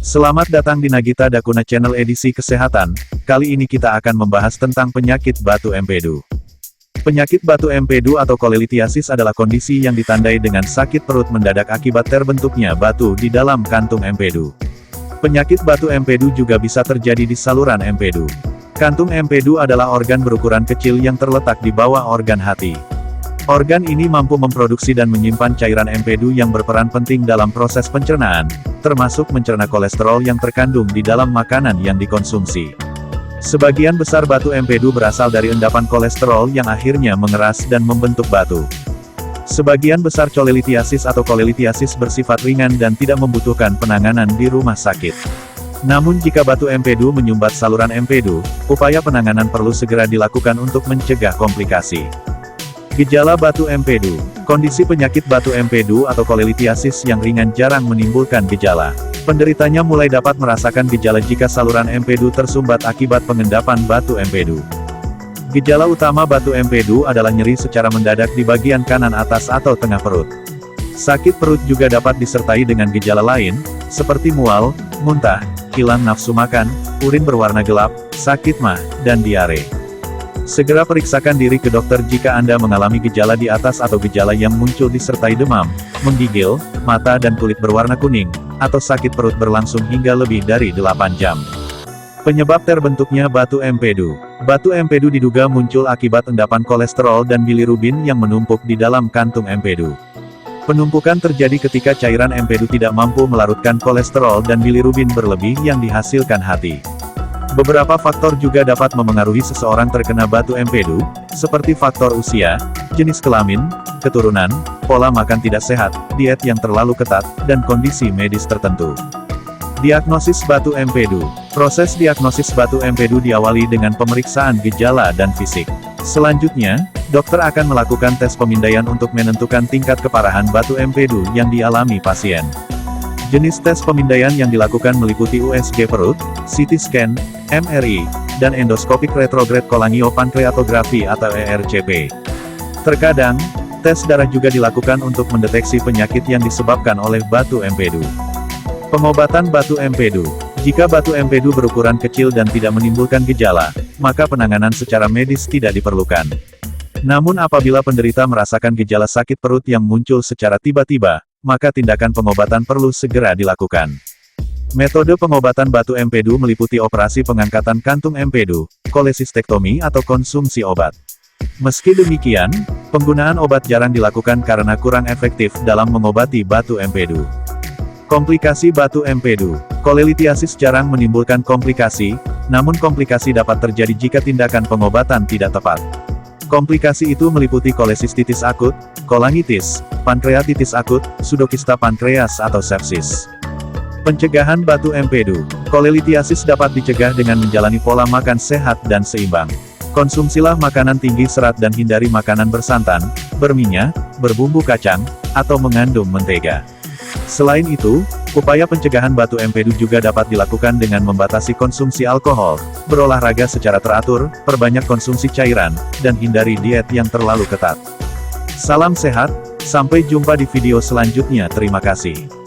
Selamat datang di Nagita Dakuna Channel edisi kesehatan. Kali ini kita akan membahas tentang penyakit batu empedu. Penyakit batu empedu atau kolelithiasis adalah kondisi yang ditandai dengan sakit perut mendadak akibat terbentuknya batu di dalam kantung empedu. Penyakit batu empedu juga bisa terjadi di saluran empedu. Kantung empedu adalah organ berukuran kecil yang terletak di bawah organ hati. Organ ini mampu memproduksi dan menyimpan cairan empedu yang berperan penting dalam proses pencernaan, termasuk mencerna kolesterol yang terkandung di dalam makanan yang dikonsumsi. Sebagian besar batu empedu berasal dari endapan kolesterol yang akhirnya mengeras dan membentuk batu. Sebagian besar kolelithiasis atau kolelithiasis bersifat ringan dan tidak membutuhkan penanganan di rumah sakit. Namun jika batu empedu menyumbat saluran empedu, upaya penanganan perlu segera dilakukan untuk mencegah komplikasi. Gejala batu empedu. Kondisi penyakit batu empedu atau kolelithiasis yang ringan jarang menimbulkan gejala. Penderitanya mulai dapat merasakan gejala jika saluran empedu tersumbat akibat pengendapan batu empedu. Gejala utama batu empedu adalah nyeri secara mendadak di bagian kanan atas atau tengah perut. Sakit perut juga dapat disertai dengan gejala lain, seperti mual, muntah, hilang nafsu makan, urin berwarna gelap, sakit mah, dan diare. Segera periksakan diri ke dokter jika Anda mengalami gejala di atas atau gejala yang muncul disertai demam, menggigil, mata dan kulit berwarna kuning, atau sakit perut berlangsung hingga lebih dari 8 jam. Penyebab terbentuknya batu empedu. Batu empedu diduga muncul akibat endapan kolesterol dan bilirubin yang menumpuk di dalam kantung empedu. Penumpukan terjadi ketika cairan empedu tidak mampu melarutkan kolesterol dan bilirubin berlebih yang dihasilkan hati. Beberapa faktor juga dapat memengaruhi seseorang terkena batu empedu, seperti faktor usia, jenis kelamin, keturunan, pola makan tidak sehat, diet yang terlalu ketat, dan kondisi medis tertentu. Diagnosis batu empedu. Proses diagnosis batu empedu diawali dengan pemeriksaan gejala dan fisik. Selanjutnya, dokter akan melakukan tes pemindaian untuk menentukan tingkat keparahan batu empedu yang dialami pasien. Jenis tes pemindaian yang dilakukan meliputi USG perut, CT scan, MRI, dan endoskopik retrograde cholangiopankreatografi atau ERCP. Terkadang, tes darah juga dilakukan untuk mendeteksi penyakit yang disebabkan oleh batu empedu. Pengobatan batu empedu. Jika batu empedu berukuran kecil dan tidak menimbulkan gejala, maka penanganan secara medis tidak diperlukan. Namun apabila penderita merasakan gejala sakit perut yang muncul secara tiba-tiba, maka tindakan pengobatan perlu segera dilakukan. Metode pengobatan batu empedu meliputi operasi pengangkatan kantung empedu, kolesistektomi atau konsumsi obat. Meski demikian, penggunaan obat jarang dilakukan karena kurang efektif dalam mengobati batu empedu. Komplikasi batu empedu. Kolelithiasis jarang menimbulkan komplikasi, namun komplikasi dapat terjadi jika tindakan pengobatan tidak tepat. Komplikasi itu meliputi kolesistitis akut, kolangitis, pankreatitis akut, pseudokista pankreas atau sepsis. Pencegahan batu empedu. Kolelithiasis dapat dicegah dengan menjalani pola makan sehat dan seimbang. Konsumsilah makanan tinggi serat dan hindari makanan bersantan, berminyak, berbumbu kacang, atau mengandung mentega. Selain itu, upaya pencegahan batu empedu juga dapat dilakukan dengan membatasi konsumsi alkohol, berolahraga secara teratur, perbanyak konsumsi cairan, dan hindari diet yang terlalu ketat. Salam sehat, sampai jumpa di video selanjutnya. Terima kasih.